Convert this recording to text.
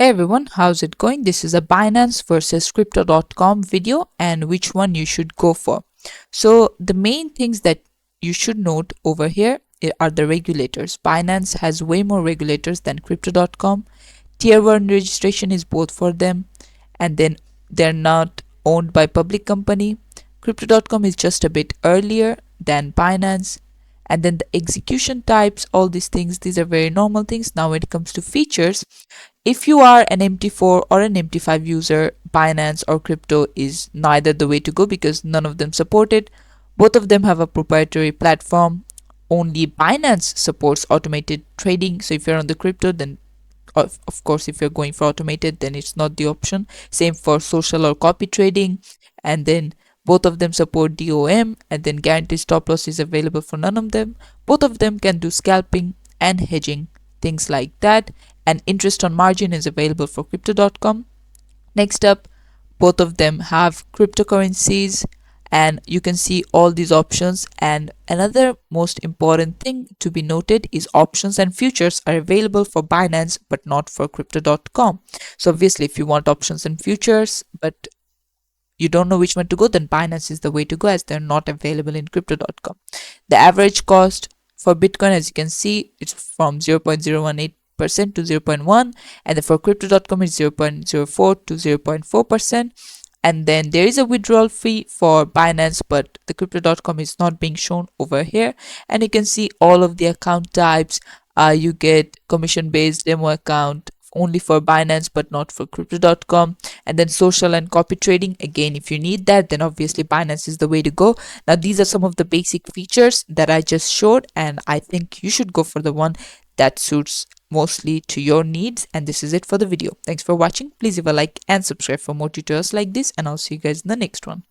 Hey everyone, how's it going? This is a Binance versus Crypto.com video and which one you should go for. So the main things that you should note over here are the regulators. Binance has way more regulators than Crypto.com. Tier 1 registration is both for them, and then they're not owned by public company. Crypto.com is just a bit earlier than Binance. And then the execution types, all these things, these are very normal things. Now when it comes to features, if you are an MT4 or an MT5 user, Binance or crypto is neither the way to go because none of them support it. Both of them have a proprietary platform. Only Binance supports automated trading. So if you're on the crypto, then of course, if you're going for automated, then it's not the option. Same for social or copy trading. And then both of them support DOM, and then guaranteed stop loss is available for none of them. Both of them can do scalping and hedging, things like that. And interest on margin is available for crypto.com. Next up, both of them have cryptocurrencies, and you can see all these options. And another most important thing to be noted is options and futures are available for Binance but not for crypto.com. So obviously if you want options and futures but you don't know which one to go, then Binance is the way to go as they're not available in crypto.com. The average cost for Bitcoin, as you can see, it's from 0.018% to 0.1, and then for crypto.com it's 0.04 to 0.4%. And then there is a withdrawal fee for Binance, but the crypto.com is not being shown over here. And you can see all of the account types. You get commission based demo account only for Binance but not for crypto.com, and then social and copy trading. Again, if you need that, then obviously Binance is the way to go. Now these are some of the basic features that I just showed, and I think you should go for the one that suits mostly to your needs. And this is it for the video. Thanks for watching. Please leave a like and subscribe for more tutorials like this, and I'll see you guys in the next one.